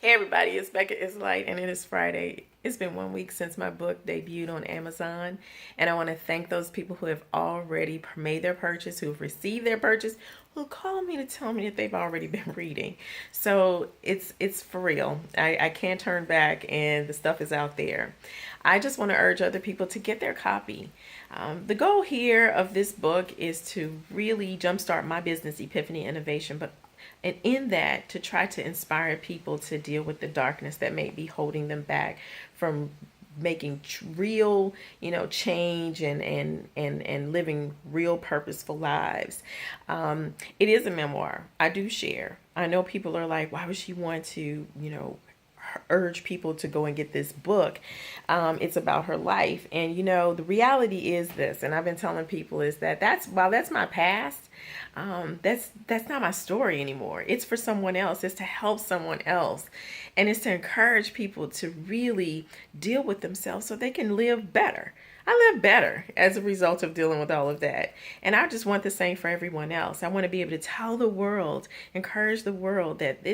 Hey everybody, it's Becca is Light, and it is Friday. It's been 1 week since my book debuted on Amazon, and I want to thank those people who have already made their purchase, who have received their purchase, who call me to tell me that they've already been reading. So it's for real. I can't turn back, and the stuff is out there. I just want to urge other people to get their copy. The goal here of this book is to really jumpstart my business, Epiphany Innovation, but and in that to try to inspire people to deal with the darkness that may be holding them back from making real change and living real purposeful lives. It is a memoir. I do share. I know people are like, why would she want to urge people to go and get this book? It's about her life, and the reality is this, and I've been telling people, is that while that's my past, that's not my story anymore. It's for someone else. It's to help someone else, and it's to encourage people to really deal with themselves so they can live better. I live better as a result of dealing with all of that. And I just want the same for everyone else. I want to be able to tell the world, encourage the world that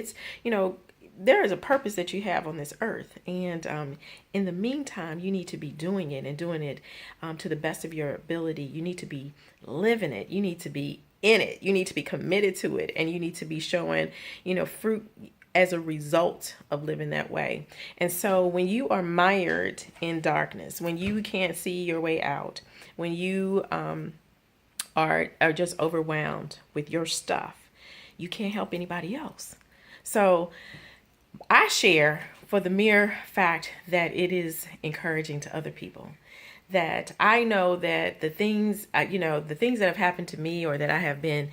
there is a purpose that you have on this earth. And in the meantime, you need to be doing it, and doing it to the best of your ability. You need to be living it. You need to be in it. You need to be committed to it. And you need to be showing, fruit as a result of living that way. And so when you are mired in darkness, when you can't see your way out, when you are just overwhelmed with your stuff, you can't help anybody else. So I share for the mere fact that it is encouraging to other people. That I know that the things that have happened to me, or that I have been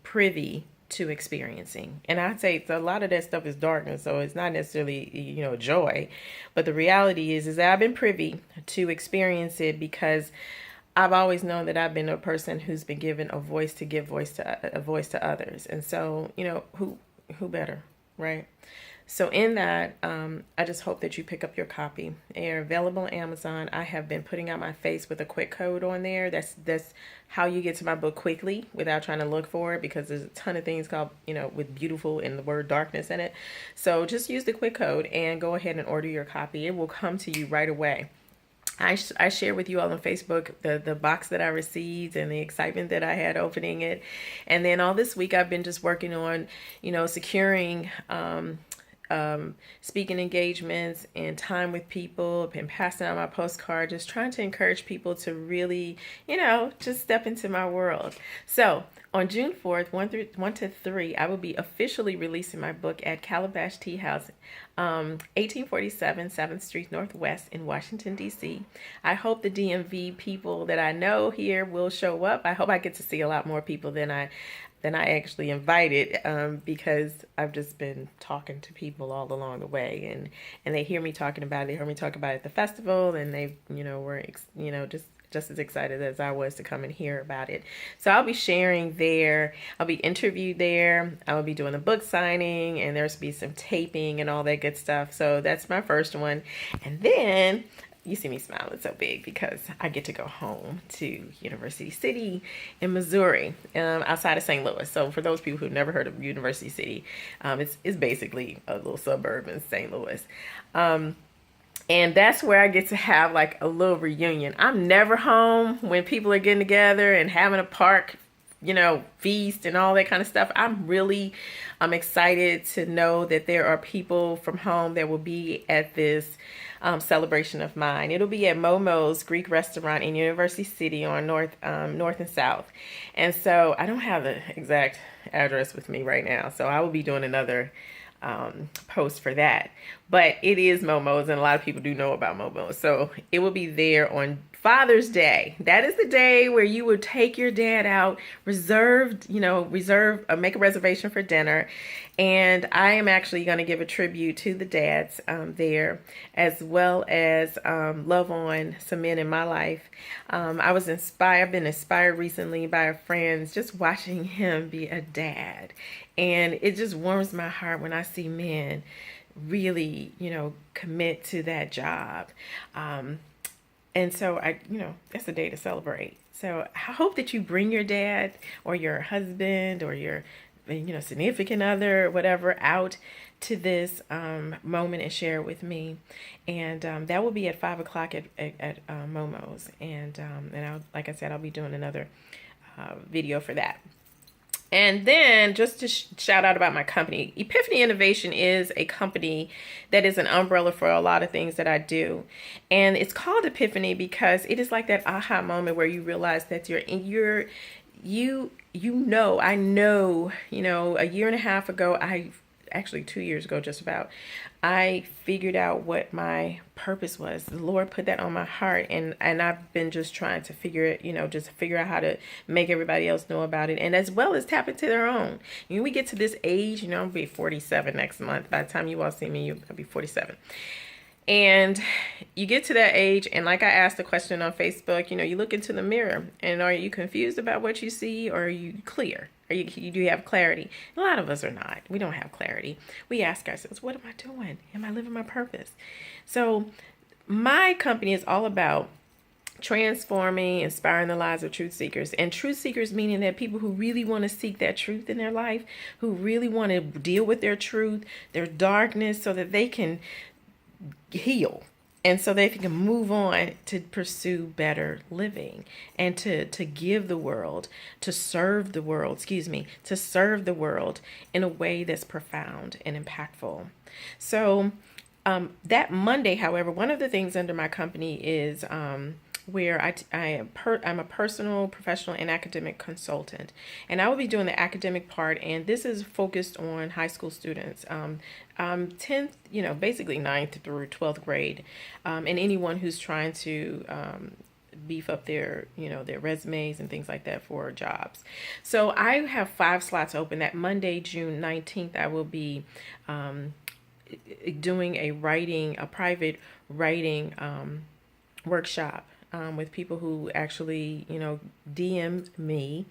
privy to experiencing. And I'd say a lot of that stuff is darkness, so it's not necessarily, joy. But the reality is that I've been privy to experience it, because I've always known that I've been a person who's been given a voice to give voice to a voice to others. And so, who better, right? So in that, I just hope that you pick up your copy. They're available on Amazon. I have been putting out my face with a quick code on there. That's how you get to my book quickly without trying to look for it, because there's a ton of things called, with beautiful and the word darkness in it. So just use the quick code and go ahead and order your copy. It will come to you right away. I share with you all on Facebook the box that I received and the excitement that I had opening it. And then all this week I've been just working on, securing speaking engagements and time with people. I've been passing out my postcard, just trying to encourage people to really, just step into my world. So on June 4th, 1 to 3, I will be officially releasing my book at Calabash Tea House, 1847 7th Street Northwest in Washington, D.C. I hope the DMV people that I know here will show up. I hope I get to see a lot more people than I actually invited, because I've just been talking to people all along the way, and they hear me talking about it. They heard me talk about it at the festival, and they, were, just as excited as I was to come and hear about it. So I'll be sharing there. I'll be interviewed there. I'll be doing a book signing, and there's be some taping and all that good stuff. So that's my first one. And then you see me smiling so big because I get to go home to University City in Missouri, outside of St. Louis. So for those people who've never heard of University City, it's basically a little suburb in St. Louis. And that's where I get to have like a little reunion. I'm never home when people are getting together and having a park, feast and all that kind of stuff. I'm excited to know that there are people from home that will be at this celebration of mine. It'll be at Momo's Greek restaurant in University City on North and South. And so I don't have the exact address with me right now, so I will be doing another post for that. But it is Momo's, and a lot of people do know about Momo's. So it will be there on Father's Day. That is the day where you would take your dad out, make a reservation for dinner. And I am actually going to give a tribute to the dads there, as well as love on some men in my life. I've been inspired recently by a friend, just watching him be a dad. And it just warms my heart when I see men really, commit to that job. And so that's a day to celebrate. So I hope that you bring your dad or your husband or your significant other, whatever, out to this moment and share it with me. And that will be at 5 o'clock at Momo's. And like I said, I'll be doing another video for that. And then just to shout out about my company, Epiphany Innovation is a company that is an umbrella for a lot of things that I do. And it's called Epiphany because it is like that aha moment where you realize that I know, a year and a half ago, actually 2 years ago, just about, I figured out what my purpose was. The Lord put that on my heart, and I've been just trying to figure out how to make everybody else know about it, and as well as tap into their own. We get to this age, I'll be 47 next month. By the time you all see me, I'll be 47. And you get to that age, and like I asked the question on Facebook, you look into the mirror, and are you confused about what you see, or are you clear? Do you have clarity? A lot of us are not. We don't have clarity. We ask ourselves, what am I doing? Am I living my purpose? So my company is all about transforming, inspiring the lives of truth seekers. And truth seekers meaning that people who really want to seek that truth in their life, who really want to deal with their truth, their darkness, so that they can heal. And so they can move on to pursue better living and to give the world, to serve the world in a way that's profound and impactful. So that Monday, however, one of the things under my company is where I'm a personal, professional, and academic consultant. And I will be doing the academic part, and this is focused on high school students, 10th, basically 9th through 12th grade, and anyone who's trying to beef up their resumes and things like that for jobs. So I have 5 slots open. That Monday, June 19th, I will be doing a private writing workshop with people who actually, DM me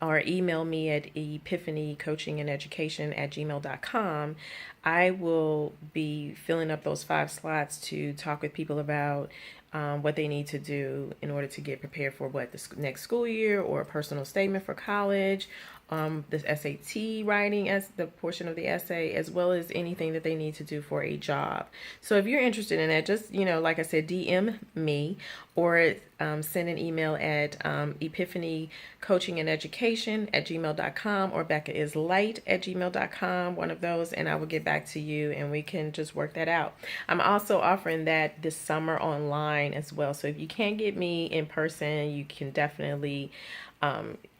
or email me at epiphanycoachingandeducation@gmail.com. I will be filling up those 5 slots to talk with people about what they need to do in order to get prepared for the next school year, or a personal statement for college, the SAT writing as the portion of the essay, as well as anything that they need to do for a job. So if you're interested in that, just, like I said, DM me or send an email at epiphanycoachingandeducation@gmail.com or beccaislight@gmail.com, one of those, and I will get back to you and we can just work that out. I'm also offering that this summer online as well. So if you can't get me in person, you can definitely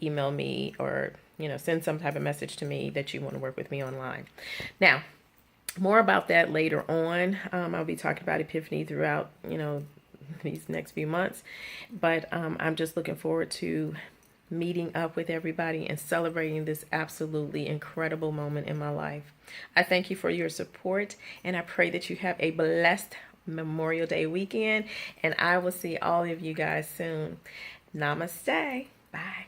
email me or send some type of message to me that you want to work with me online. Now, more about that later on. I'll be talking about Epiphany throughout these next few months, but I'm just looking forward to meeting up with everybody and celebrating this absolutely incredible moment in my life. I thank you for your support, and I pray that you have a blessed Memorial Day weekend, and I will see all of you guys soon. Namaste. Bye.